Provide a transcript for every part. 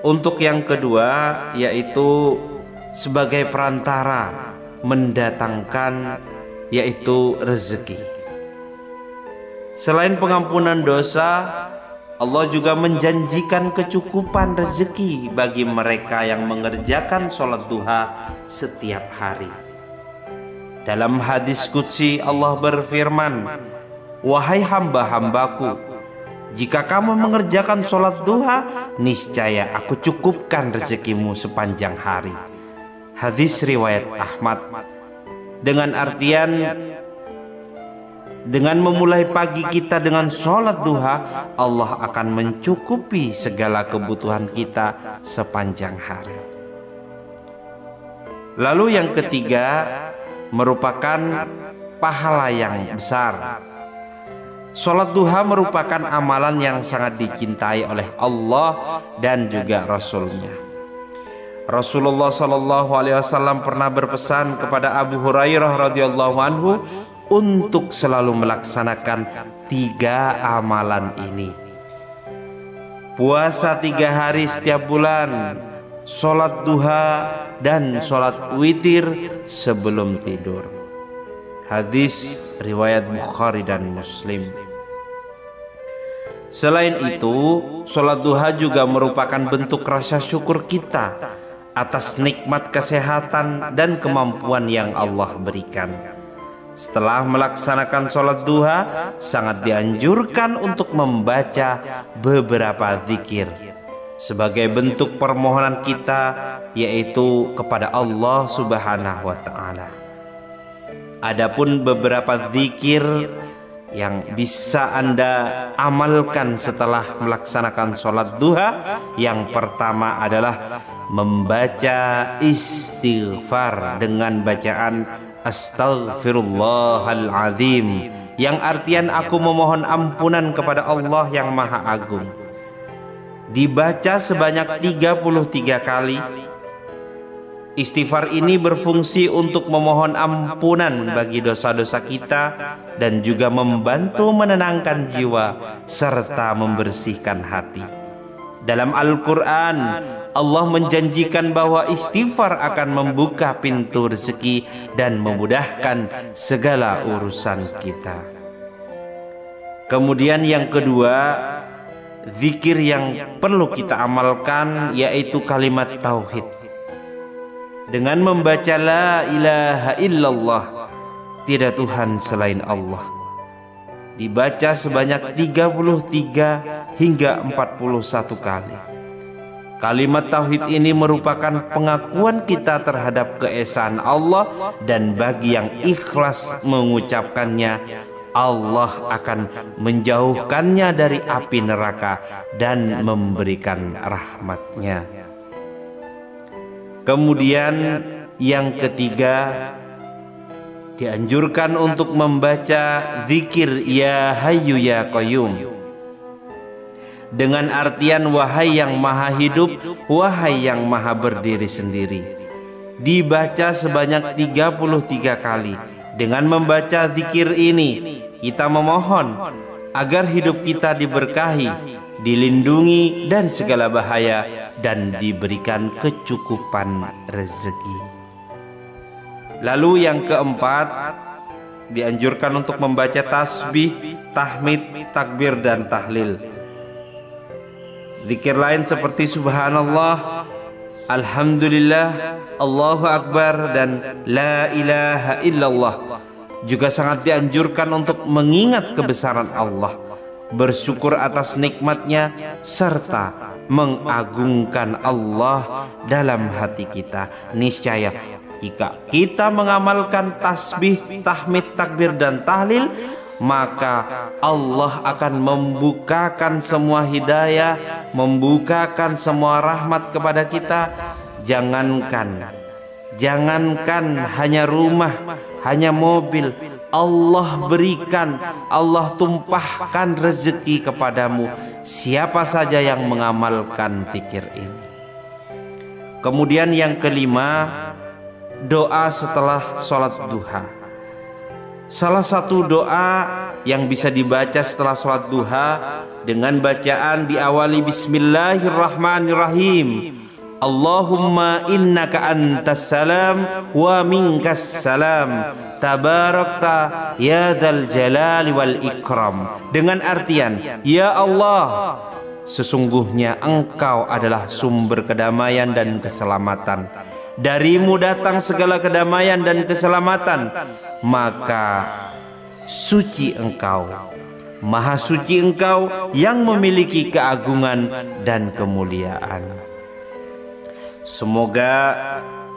Untuk yang kedua yaitu sebagai perantara mendatangkan yaitu rezeki. Selain pengampunan dosa, Allah juga menjanjikan kecukupan rezeki bagi mereka yang mengerjakan sholat duha setiap hari. Dalam hadis qudsi Allah berfirman, "Wahai hamba-hambaku, jika kamu mengerjakan sholat duha, niscaya aku cukupkan rezekimu sepanjang hari." Hadis riwayat Ahmad. Dengan artian, dengan memulai pagi kita dengan sholat duha, Allah akan mencukupi segala kebutuhan kita sepanjang hari. Lalu yang ketiga merupakan pahala yang besar. Sholat duha merupakan amalan yang sangat dicintai oleh Allah dan juga Rasul-Nya. Rasulullah SAW pernah berpesan kepada Abu Hurairah radhiyallahu anhu untuk selalu melaksanakan 3 amalan ini: puasa 3 hari setiap bulan, sholat duha, dan sholat witir sebelum tidur. Hadis riwayat Bukhari dan Muslim. Selain itu, sholat duha juga merupakan bentuk rasa syukur kita atas nikmat kesehatan dan kemampuan yang Allah berikan. Setelah melaksanakan sholat duha, sangat dianjurkan untuk membaca beberapa zikir sebagai bentuk permohonan kita, yaitu kepada Allah Subhanahu wa Ta'ala. Adapun beberapa zikir yang bisa Anda amalkan setelah melaksanakan sholat duha, yang pertama adalah membaca istighfar dengan bacaan Astaghfirullahaladzim, yang artian aku memohon ampunan kepada Allah yang Maha Agung. Dibaca sebanyak 33 kali. Istighfar ini berfungsi untuk memohon ampunan bagi dosa-dosa kita dan juga membantu menenangkan jiwa serta membersihkan hati. Dalam Al-Quran, Allah menjanjikan bahwa istighfar akan membuka pintu rezeki dan memudahkan segala urusan kita. Kemudian yang kedua, zikir yang perlu kita amalkan yaitu kalimat tauhid. Dengan membaca la ilaha illallah, tidak Tuhan selain Allah, dibaca sebanyak 33 hingga 41 kali. Kalimat tauhid ini merupakan pengakuan kita terhadap keesaan Allah, dan bagi yang ikhlas mengucapkannya, Allah akan menjauhkannya dari api neraka dan memberikan rahmat-Nya. Kemudian yang ketiga, dianjurkan untuk membaca zikir Ya Hayyu Ya Qayyum dengan artian wahai yang maha hidup, wahai yang maha berdiri sendiri. Dibaca sebanyak 33 kali. Dengan membaca zikir ini, kita memohon agar hidup kita diberkahi, dilindungi dari segala bahaya, dan diberikan kecukupan rezeki. Lalu yang keempat, dianjurkan untuk membaca tasbih, tahmid, takbir, dan tahlil. Zikir lain seperti subhanallah, alhamdulillah, Allahu akbar, dan la ilaha illallah juga sangat dianjurkan untuk mengingat kebesaran Allah, bersyukur atas nikmatnya, serta mengagungkan Allah dalam hati kita. Niscaya jika kita mengamalkan tasbih, tahmid, takbir, dan tahlil, maka Allah akan membukakan semua hidayah, membukakan semua rahmat kepada kita. Jangankan hanya rumah, hanya mobil, Allah berikan, Allah tumpahkan rezeki kepadamu siapa saja yang mengamalkan zikir ini. Kemudian yang kelima, doa setelah sholat duha. Salah satu doa yang bisa dibaca setelah sholat duha dengan bacaan diawali Bismillahirrahmanirrahim. Allahumma innaka antas salam wa minkas salam tabarakta ya dzal jalali wal ikram, dengan artian, ya Allah, sesungguhnya Engkau adalah sumber kedamaian dan keselamatan, darimu datang segala kedamaian dan keselamatan, maka suci Engkau, maha suci Engkau yang memiliki keagungan dan kemuliaan. Semoga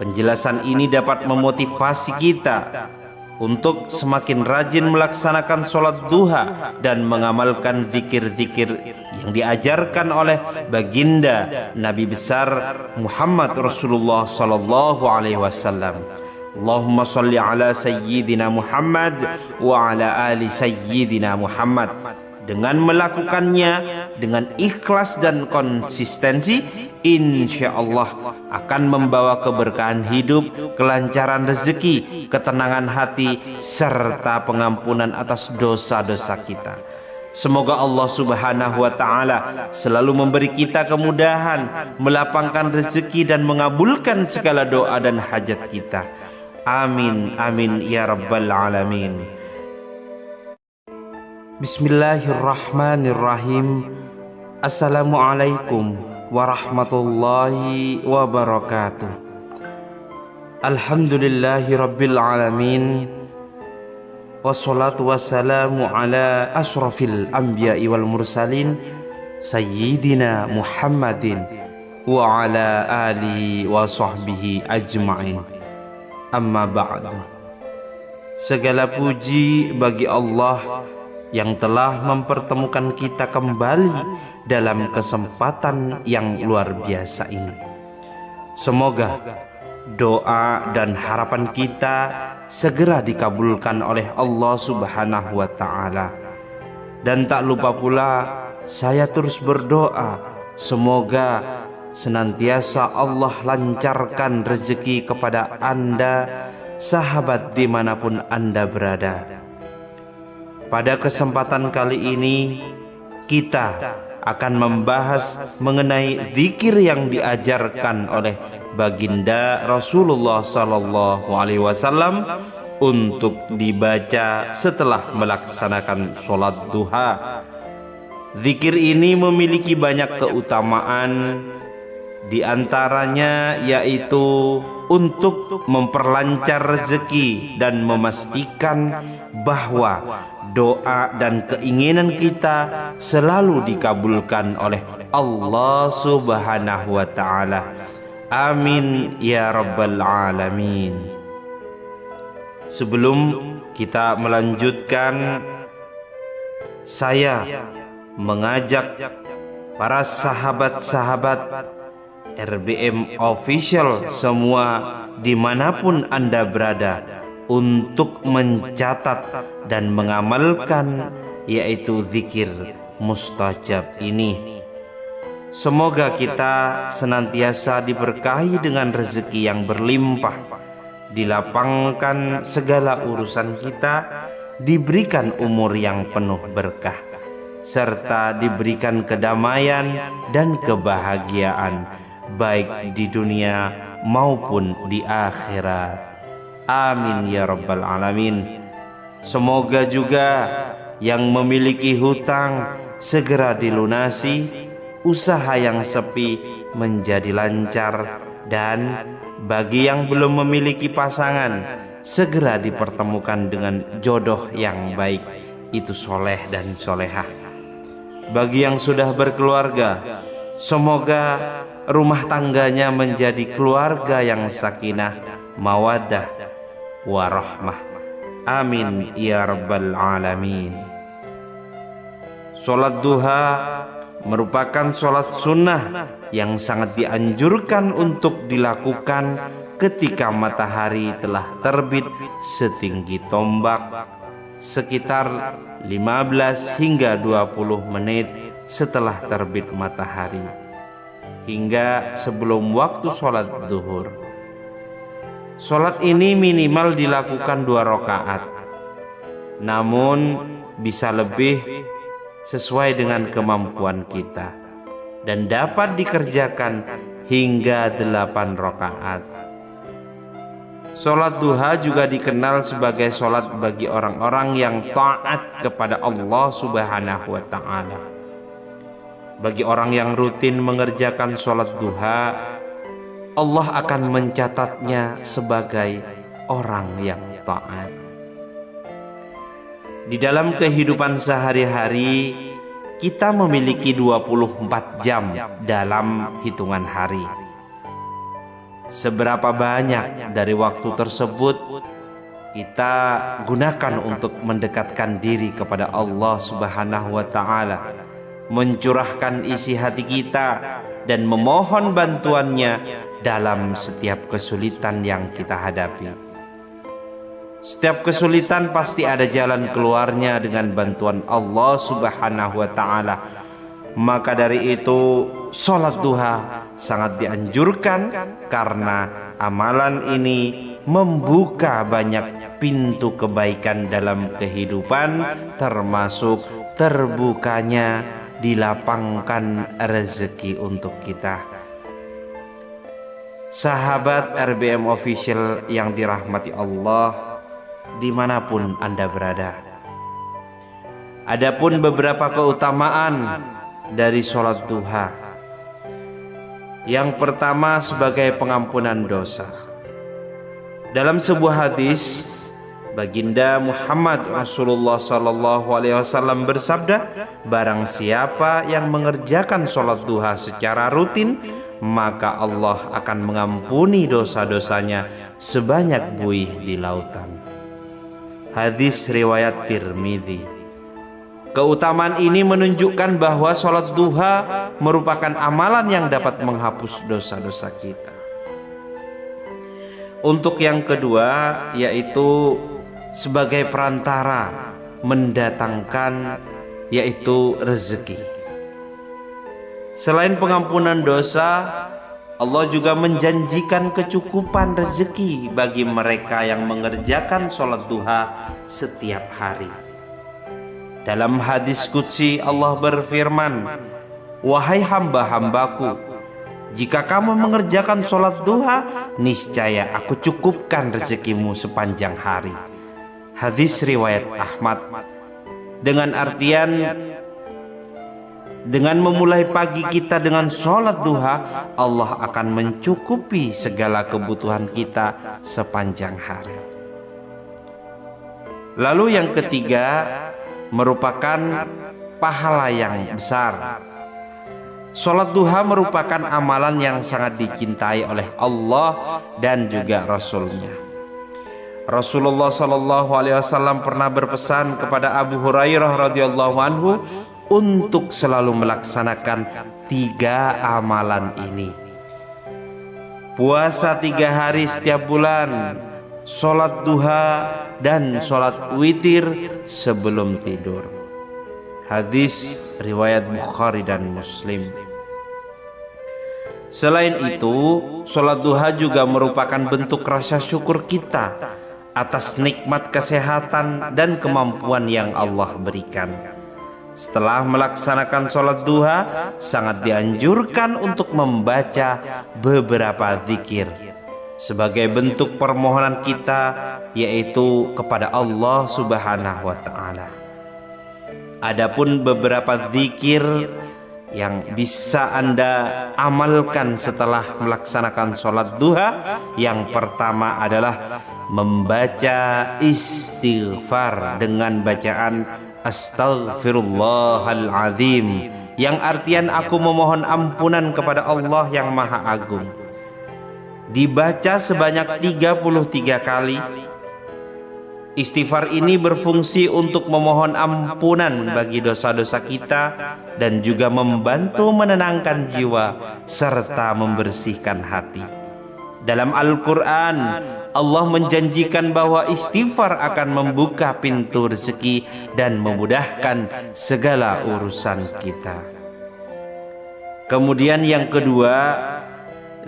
penjelasan ini dapat memotivasi kita untuk semakin rajin melaksanakan sholat duha dan mengamalkan zikir-zikir yang diajarkan oleh baginda Nabi besar Muhammad Rasulullah sallallahu alaihi wasallam. Allahumma sholli ala sayyidina Muhammad wa ala ali sayyidina Muhammad. Dengan melakukannya dengan ikhlas dan konsistensi, insya Allah akan membawa keberkahan hidup, kelancaran rezeki, ketenangan hati, serta pengampunan atas dosa-dosa kita. Semoga Allah Subhanahu wa Ta'ala selalu memberi kita kemudahan, melapangkan rezeki, dan mengabulkan segala doa dan hajat kita. Amin, amin ya rabbal alamin. Bismillahirrahmanirrahim. Assalamualaikum warahmatullahi wabarakatuh. Alhamdulillahi rabbil alamin. Wassalatu wassalamu ala asrafil anbiya'i wal mursalin Sayyidina Muhammadin wa ala alihi wa sahbihi ajma'in. Amma ba'du. Segala puji bagi Allah yang telah mempertemukan kita kembali dalam kesempatan yang luar biasa ini. Semoga doa dan harapan kita segera dikabulkan oleh Allah Subhanahu wa Ta'ala. Dan tak lupa pula saya terus berdoa, semoga senantiasa Allah lancarkan rezeki kepada Anda, sahabat dimanapun Anda berada. Pada kesempatan kali ini kita akan membahas mengenai zikir yang diajarkan oleh baginda Rasulullah sallallahu alaihi wasallam untuk dibaca setelah melaksanakan sholat duha. Zikir ini memiliki banyak keutamaan, di antaranya yaitu untuk memperlancar rezeki dan memastikan bahwa doa dan keinginan kita selalu dikabulkan oleh Allah Subhanahu wa Ta'ala. Amin ya rabbal alamin. Sebelum kita melanjutkan, saya mengajak para sahabat-sahabat RBM Official semua dimanapun Anda berada untuk mencatat dan mengamalkan yaitu zikir mustajab ini. Semoga kita senantiasa diberkahi dengan rezeki yang berlimpah, dilapangkan segala urusan kita, diberikan umur yang penuh berkah, serta diberikan kedamaian dan kebahagiaan baik di dunia maupun di akhirat. Amin ya rabbal alamin. Semoga juga yang memiliki hutang segera dilunasi, usaha yang sepi menjadi lancar, dan bagi yang belum memiliki pasangan segera dipertemukan dengan jodoh yang baik, itu soleh dan solehah. Bagi yang sudah berkeluarga, semoga rumah tangganya menjadi keluarga yang sakinah, mawaddah, warahmah. Amin ya rabbal alamin. Sholat duha merupakan sholat sunnah yang sangat dianjurkan untuk dilakukan ketika matahari telah terbit setinggi tombak, sekitar 15 hingga 20 menit setelah terbit matahari, hingga sebelum waktu sholat zuhur. Sholat ini minimal dilakukan 2 rakaat, namun bisa lebih sesuai dengan kemampuan kita dan dapat dikerjakan hingga 8 rakaat. Sholat duha juga dikenal sebagai sholat bagi orang-orang yang taat kepada Allah Subhanahu wa Ta'ala. Bagi orang yang rutin mengerjakan sholat duha, Allah akan mencatatnya sebagai orang yang taat. Di dalam kehidupan sehari-hari, kita memiliki 24 jam dalam hitungan hari. Seberapa banyak dari waktu tersebut kita gunakan untuk mendekatkan diri kepada Allah Subhanahu wa Ta'ala, mencurahkan isi hati kita dan memohon bantuannya dalam setiap kesulitan yang kita hadapi. Setiap kesulitan pasti ada jalan keluarnya dengan bantuan Allah Subhanahu wa Ta'ala. Maka dari itu sholat duha sangat dianjurkan karena amalan ini membuka banyak pintu kebaikan dalam kehidupan, termasuk terbukanya dilapangkan rezeki untuk kita. Sahabat RBM Official yang dirahmati Allah, dimanapun Anda berada, adapun beberapa keutamaan dari sholat duha. Yang pertama, sebagai pengampunan dosa. Dalam sebuah hadis, Baginda Muhammad Rasulullah SAW bersabda, barang siapa yang mengerjakan sholat duha secara rutin, maka Allah akan mengampuni dosa-dosanya sebanyak buih di lautan. Hadis riwayat Tirmidzi. Keutamaan ini menunjukkan bahwa sholat duha merupakan amalan yang dapat menghapus dosa-dosa kita. Untuk yang kedua, yaitu sebagai perantara mendatangkan yaitu rezeki. Selain pengampunan dosa, Allah juga menjanjikan kecukupan rezeki bagi mereka yang mengerjakan sholat duha setiap hari. Dalam hadis qudsi Allah berfirman, wahai hamba-hambaku, jika kamu mengerjakan sholat duha, niscaya aku cukupkan rezekimu sepanjang hari. Hadis riwayat Ahmad. Dengan artian, dengan memulai pagi kita dengan sholat duha, Allah akan mencukupi segala kebutuhan kita sepanjang hari. Lalu yang ketiga, merupakan pahala yang besar. Sholat duha merupakan amalan yang sangat dicintai oleh Allah dan juga Rasul-Nya. Rasulullah SAW pernah berpesan kepada Abu Hurairah radhiyallahu anhu untuk selalu melaksanakan 3 amalan ini: puasa 3 hari setiap bulan, sholat duha, dan sholat witir sebelum tidur. Hadis riwayat Bukhari dan Muslim. Selain itu, sholat duha juga merupakan bentuk rasa syukur kita atas nikmat kesehatan dan kemampuan yang Allah berikan. Setelah melaksanakan sholat duha, sangat dianjurkan untuk membaca beberapa zikir sebagai bentuk permohonan kita, yaitu kepada Allah Subhanahu wa Ta'ala. Adapun beberapa zikir yang bisa Anda amalkan setelah melaksanakan sholat duha, yang pertama adalah membaca istighfar dengan bacaan Astaghfirullahaladzim, yang artian aku memohon ampunan kepada Allah yang Maha Agung. Dibaca sebanyak 33 kali. Istighfar ini berfungsi untuk memohon ampunan bagi dosa-dosa kita dan juga membantu menenangkan jiwa serta membersihkan hati. Dalam Al-Quran, Allah menjanjikan bahwa istighfar akan membuka pintu rezeki dan memudahkan segala urusan kita. Kemudian yang kedua,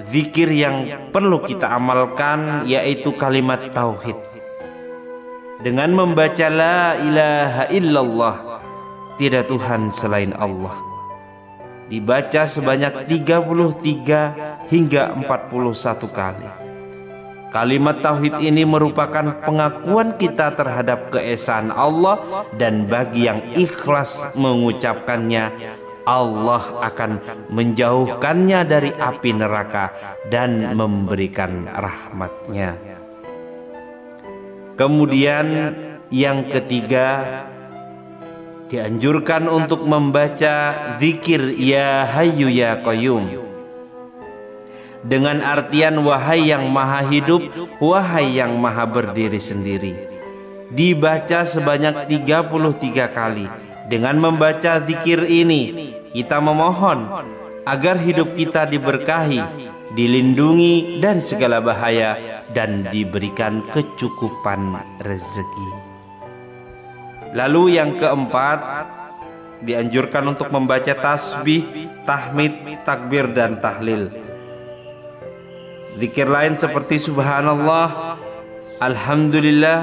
zikir yang perlu kita amalkan yaitu kalimat tauhid. Dengan membaca la ilaha illallah, tiada Tuhan selain Allah. Dibaca sebanyak 33 hingga 41 kali. Kalimat tauhid ini merupakan pengakuan kita terhadap keesaan Allah, dan bagi yang ikhlas mengucapkannya, Allah akan menjauhkannya dari api neraka dan memberikan rahmat-Nya. Kemudian yang ketiga, dianjurkan untuk membaca zikir Ya Hayyu Ya Qayyum dengan artian wahai yang maha hidup, wahai yang maha berdiri sendiri. Dibaca sebanyak 33 kali. Dengan membaca zikir ini, kita memohon agar hidup kita diberkahi, dilindungi dari segala bahaya, dan diberikan kecukupan rezeki. Lalu yang keempat, dianjurkan untuk membaca tasbih, tahmid, takbir, dan tahlil. Zikir lain seperti subhanallah, alhamdulillah,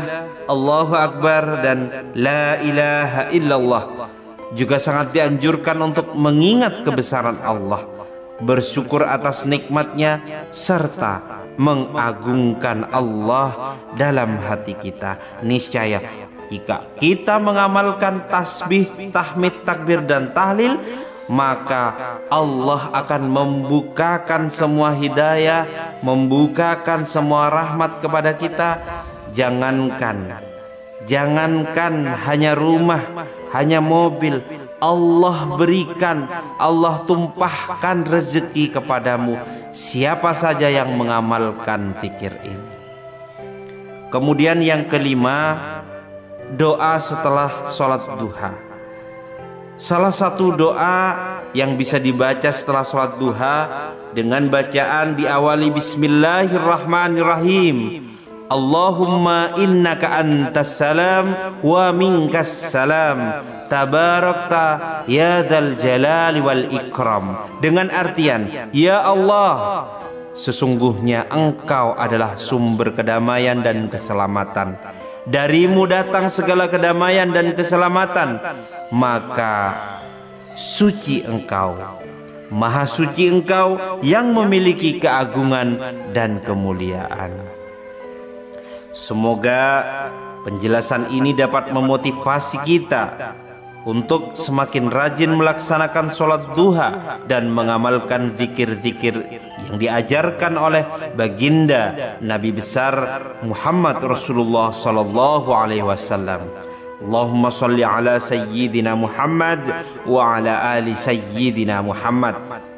Allahu akbar, dan la ilaha illallah juga sangat dianjurkan untuk mengingat kebesaran Allah, bersyukur atas nikmatnya, serta mengagungkan Allah dalam hati kita. Niscaya jika kita mengamalkan tasbih, tahmid, takbir, dan tahlil, maka Allah akan membukakan semua hidayah, membukakan semua rahmat kepada kita. Jangankan hanya rumah, hanya mobil, Allah berikan, Allah tumpahkan rezeki kepadamu siapa saja yang mengamalkan zikir ini. Kemudian yang kelima, doa setelah sholat duha. Salah satu doa yang bisa dibaca setelah sholat duha dengan bacaan diawali Bismillahirrahmanirrahim. Allahumma innaka antas salam wa minkas salam, tabarakta ya dzal jalali wal ikram. Dengan artian, ya Allah, sesungguhnya Engkau adalah sumber kedamaian dan keselamatan. Darimu datang segala kedamaian dan keselamatan, maka suci Engkau, maha suci Engkau yang memiliki keagungan dan kemuliaan. Semoga penjelasan ini dapat memotivasi kita untuk semakin rajin melaksanakan sholat duha dan mengamalkan zikir-zikir yang diajarkan oleh baginda Nabi besar Muhammad Rasulullah sallallahu alaihi wasallam. Allahumma salli ala sayyidina Muhammad wa ala ali sayyidina Muhammad.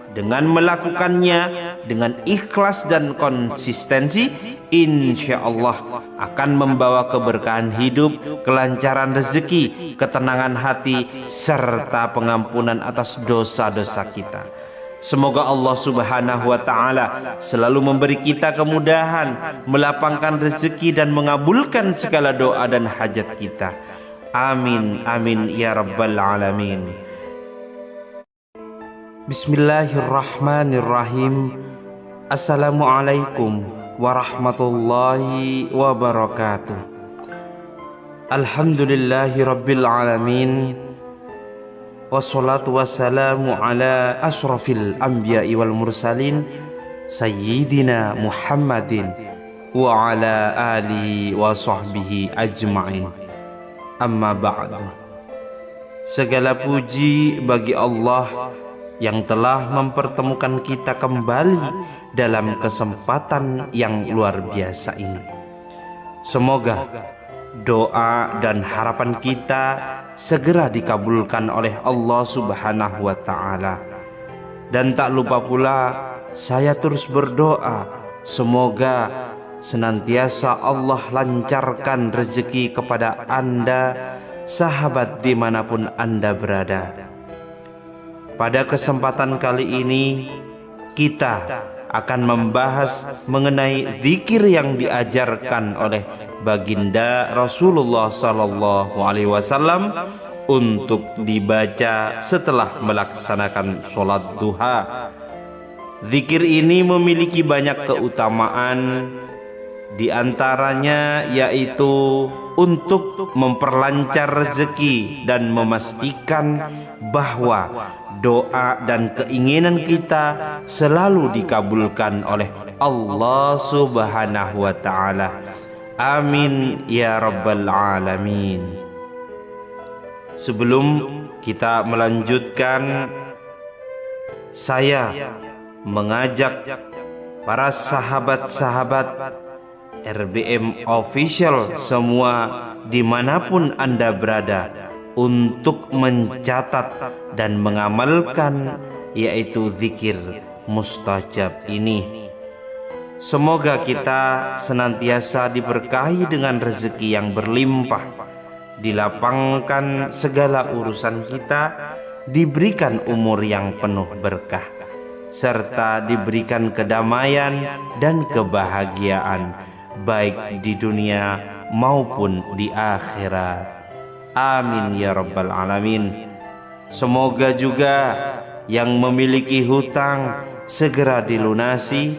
Dengan melakukannya dengan ikhlas dan konsistensi, insya Allah akan membawa keberkahan hidup, kelancaran rezeki, ketenangan hati, serta pengampunan atas dosa-dosa kita. Semoga Allah Subhanahu wa Ta'ala selalu memberi kita kemudahan, melapangkan rezeki, dan mengabulkan segala doa dan hajat kita. Amin, amin ya rabbal alamin. Bismillahirrahmanirrahim. Assalamualaikum warahmatullahi wabarakatuh. Alhamdulillahi rabbil alamin. Wassalatu wassalamu ala asrafil anbiya'i wal mursalin, sayyidina Muhammadin wa ala alihi wa sahbihi ajma'in. Amma ba'du. Segala puji bagi Allah yang telah mempertemukan kita kembali dalam kesempatan yang luar biasa ini. Semoga doa dan harapan kita segera dikabulkan oleh Allah Subhanahu wa Ta'ala. Dan tak lupa pula saya terus berdoa, semoga senantiasa Allah lancarkan rezeki kepada Anda, sahabat dimanapun Anda berada. Pada kesempatan kali ini kita akan membahas mengenai zikir yang diajarkan oleh baginda Rasulullah sallallahu alaihi wasallam untuk dibaca setelah melaksanakan sholat duha. Zikir ini memiliki banyak keutamaan Di antaranya yaitu untuk memperlancar rezeki dan memastikan bahwa doa dan keinginan kita selalu dikabulkan oleh Allah Subhanahu wa ta'ala. Amin ya rabbal alamin. Sebelum kita melanjutkan, saya mengajak para sahabat-sahabat RBM Official semua dimanapun Anda berada untuk mencatat dan mengamalkan yaitu zikir mustajab ini. Semoga kita senantiasa diberkahi dengan rezeki yang berlimpah, dilapangkan segala urusan kita, diberikan umur yang penuh berkah, serta diberikan kedamaian dan kebahagiaan baik di dunia maupun di akhirat. Amin ya rabbal alamin. Semoga juga yang memiliki hutang segera dilunasi,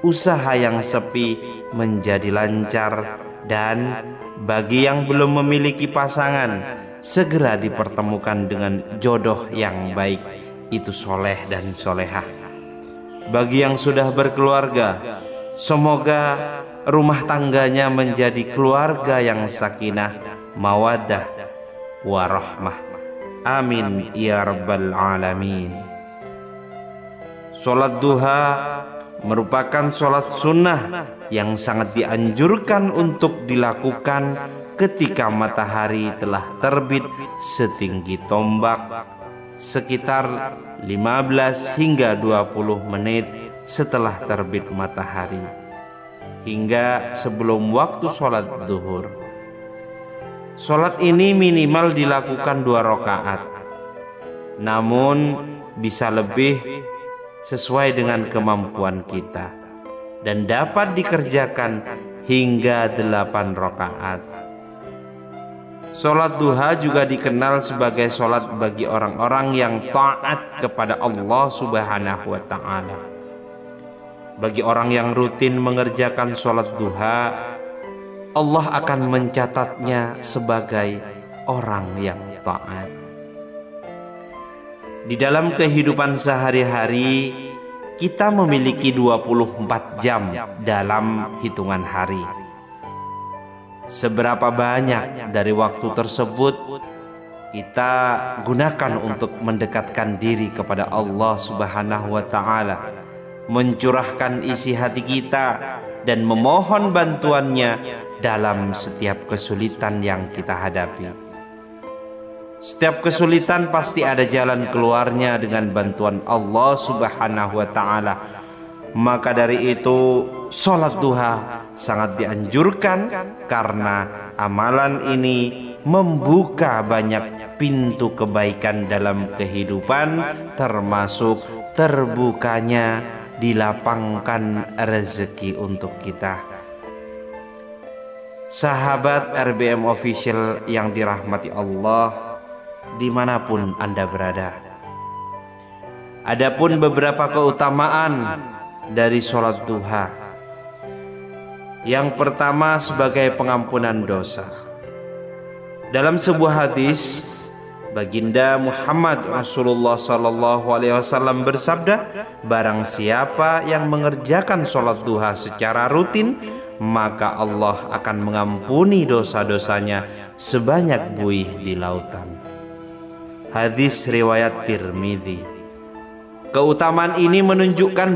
usaha yang sepi menjadi lancar, dan bagi yang belum memiliki pasangan segera dipertemukan dengan jodoh yang baik, itu soleh dan solehah. Bagi yang sudah berkeluarga, semoga rumah tangganya menjadi keluarga yang sakinah, mawaddah, warahmah. Amin ya rabbal alamin. Sholat duha merupakan sholat sunnah yang sangat dianjurkan untuk dilakukan ketika matahari telah terbit setinggi tombak, sekitar 15 hingga 20 menit setelah terbit matahari, hingga sebelum waktu sholat zuhur. Sholat ini minimal dilakukan 2 rakaat, namun bisa lebih sesuai dengan kemampuan kita, dan dapat dikerjakan hingga 8 rakaat. Sholat duha juga dikenal sebagai sholat bagi orang-orang yang taat kepada Allah Subhanahu wa ta'ala. Bagi orang yang rutin mengerjakan sholat duha, Allah akan mencatatnya sebagai orang yang taat. Di dalam kehidupan sehari-hari, kita memiliki 24 jam dalam hitungan hari. Seberapa banyak dari waktu tersebut kita gunakan untuk mendekatkan diri kepada Allah Subhanahu wa ta'ala, mencurahkan isi hati kita dan memohon bantuannya dalam setiap kesulitan yang kita hadapi. Setiap kesulitan pasti ada jalan keluarnya dengan bantuan Allah Subhanahu wa ta'ala. Maka dari itu sholat duha sangat dianjurkan, karena amalan ini membuka banyak pintu kebaikan dalam kehidupan, termasuk terbukanya dilapangkan rezeki untuk kita. Sahabat RBM Official yang dirahmati Allah, dimanapun Anda berada, adapun beberapa keutamaan dari sholat duha. Yang pertama, sebagai pengampunan dosa. Dalam sebuah hadis, Baginda Muhammad Rasulullah SAW bersabda, barang siapa yang mengerjakan sholat duha secara rutin, maka Allah akan mengampuni dosa-dosanya sebanyak buih di lautan. Hadis riwayat Tirmidzi. Keutamaan ini menunjukkan